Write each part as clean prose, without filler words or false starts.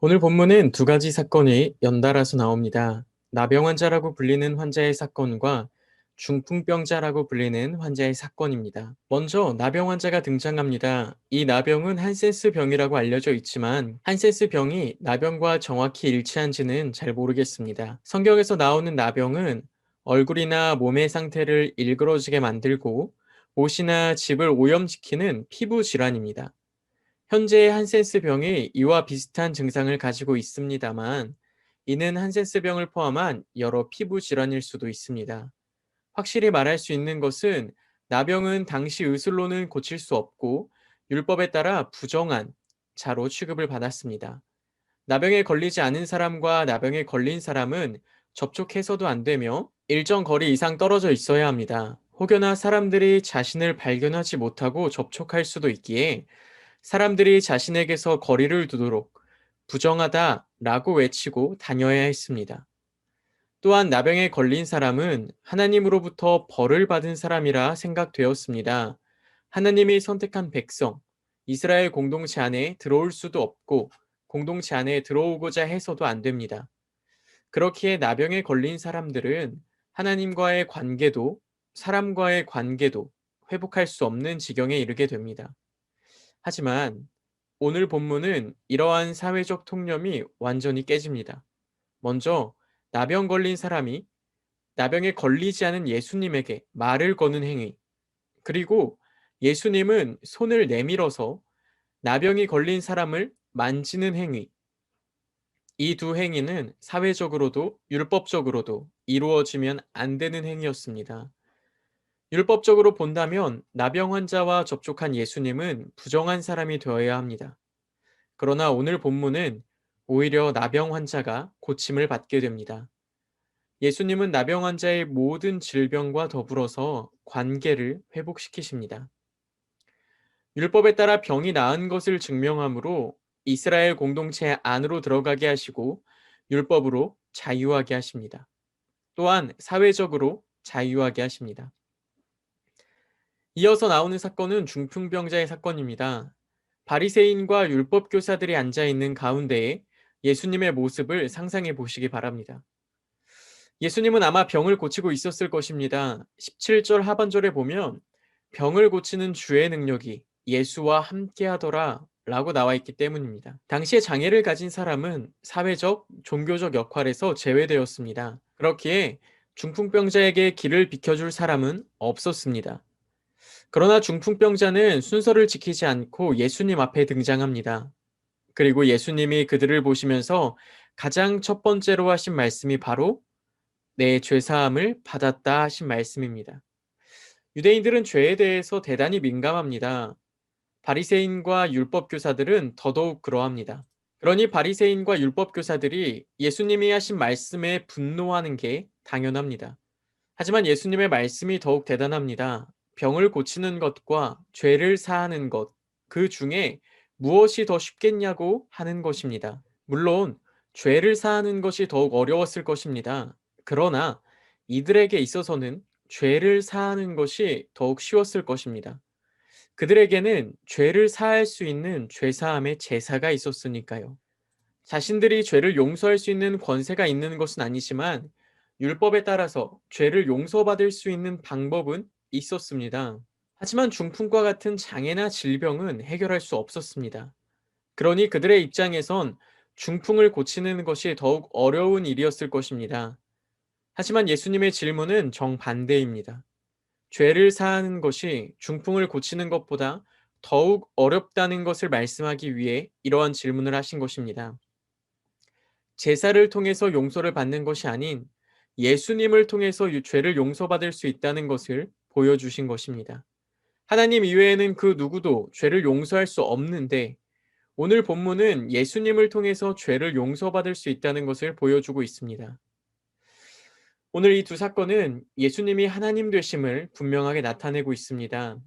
오늘 본문은 두 가지 사건이 연달아서 나옵니다. 나병 환자라고 불리는 환자의 사건과 중풍병자라고 불리는 환자의 사건입니다. 먼저 나병 환자가 등장합니다. 이 나병은 한센스 병이라고 알려져 있지만 한센스 병이 나병과 정확히 일치한지는 잘 모르겠습니다. 성경에서 나오는 나병은 얼굴이나 몸의 상태를 일그러지게 만들고 옷이나 집을 오염시키는 피부 질환입니다. 현재 한센스 병이 이와 비슷한 증상을 가지고 있습니다만, 이는 한센스 병을 포함한 여러 피부 질환일 수도 있습니다. 확실히 말할 수 있는 것은 나병은 당시 의술로는 고칠 수 없고 율법에 따라 부정한 자로 취급을 받았습니다. 나병에 걸리지 않은 사람과 나병에 걸린 사람은 접촉해서도 안 되며 일정 거리 이상 떨어져 있어야 합니다. 혹여나 사람들이 자신을 발견하지 못하고 접촉할 수도 있기에 사람들이 자신에게서 거리를 두도록 부정하다라고 외치고 다녀야 했습니다. 또한 나병에 걸린 사람은 하나님으로부터 벌을 받은 사람이라 생각되었습니다. 하나님이 선택한 백성, 이스라엘 공동체 안에 들어올 수도 없고 공동체 안에 들어오고자 해서도 안 됩니다. 그렇기에 나병에 걸린 사람들은 하나님과의 관계도 사람과의 관계도 회복할 수 없는 지경에 이르게 됩니다. 하지만 오늘 본문은 이러한 사회적 통념이 완전히 깨집니다. 먼저 나병 걸린 사람이 나병에 걸리지 않은 예수님에게 말을 거는 행위, 그리고 예수님은 손을 내밀어서 나병이 걸린 사람을 만지는 행위, 이 두 행위는 사회적으로도 율법적으로도 이루어지면 안 되는 행위였습니다. 율법적으로 본다면 나병 환자와 접촉한 예수님은 부정한 사람이 되어야 합니다. 그러나 오늘 본문은 오히려 나병 환자가 고침을 받게 됩니다. 예수님은 나병 환자의 모든 질병과 더불어서 관계를 회복시키십니다. 율법에 따라 병이 나은 것을 증명하므로 이스라엘 공동체 안으로 들어가게 하시고 율법으로 자유하게 하십니다. 또한 사회적으로 자유하게 하십니다. 이어서 나오는 사건은 중풍병자의 사건입니다. 바리새인과 율법 교사들이 앉아 있는 가운데에 예수님의 모습을 상상해 보시기 바랍니다. 예수님은 아마 병을 고치고 있었을 것입니다. 17절 하반절에 보면 병을 고치는 주의 능력이 예수와 함께 하더라 라고 나와 있기 때문입니다. 당시에 장애를 가진 사람은 사회적, 종교적 역할에서 제외되었습니다. 그렇기에 중풍병자에게 길을 비켜줄 사람은 없었습니다. 그러나 중풍병자는 순서를 지키지 않고 예수님 앞에 등장합니다. 그리고 예수님이 그들을 보시면서 가장 첫 번째로 하신 말씀이 바로 내 죄사함을 받았다 하신 말씀입니다. 유대인들은 죄에 대해서 대단히 민감합니다. 바리새인과 율법 교사들은 더더욱 그러합니다. 그러니 바리새인과 율법 교사들이 예수님이 하신 말씀에 분노하는 게 당연합니다. 하지만 예수님의 말씀이 더욱 대단합니다. 병을 고치는 것과 죄를 사하는 것, 그 중에 무엇이 더 쉽겠냐고 하는 것입니다. 물론 죄를 사하는 것이 더욱 어려웠을 것입니다. 그러나 이들에게 있어서는 죄를 사하는 것이 더욱 쉬웠을 것입니다. 그들에게는 죄를 사할 수 있는 죄사함의 제사가 있었으니까요. 자신들이 죄를 용서할 수 있는 권세가 있는 것은 아니지만 율법에 따라서 죄를 용서받을 수 있는 방법은 있었습니다. 하지만 중풍과 같은 장애나 질병은 해결할 수 없었습니다. 그러니 그들의 입장에선 중풍을 고치는 것이 더욱 어려운 일이었을 것입니다. 하지만 예수님의 질문은 정반대입니다. 죄를 사하는 것이 중풍을 고치는 것보다 더욱 어렵다는 것을 말씀하기 위해 이러한 질문을 하신 것입니다. 제사를 통해서 용서를 받는 것이 아닌 예수님을 통해서 죄를 용서받을 수 있다는 것을 보여주신 것입니다. 하나님 이외에는 그 누구도 죄를 용서할 수 없는데 오늘 본문은 예수님을 통해서 죄를 용서받을 수 있다는 것을 보여주고 있습니다. 오늘 이 두 사건은 예수님이 하나님 되심을 분명하게 나타내고 있습니다.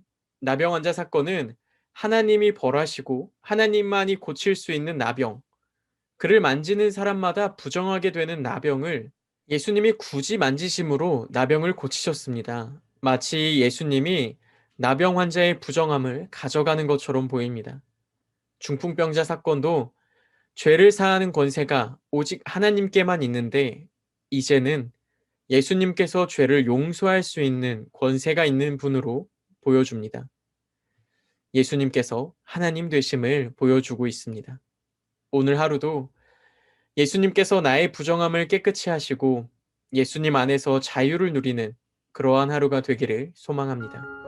나병 환자 사건은 하나님이 벌하시고 하나님만이 고칠 수 있는 나병, 그를 만지는 사람마다 부정하게 되는 나병을 예수님이 굳이 만지심으로 나병을 고치셨습니다. 마치 예수님이 나병 환자의 부정함을 가져가는 것처럼 보입니다. 중풍병자 사건도 죄를 사하는 권세가 오직 하나님께만 있는데 이제는 예수님께서 죄를 용서할 수 있는 권세가 있는 분으로 보여줍니다. 예수님께서 하나님 되심을 보여주고 있습니다. 오늘 하루도 예수님께서 나의 부정함을 깨끗이 하시고 예수님 안에서 자유를 누리는 그러한 하루가 되기를 소망합니다.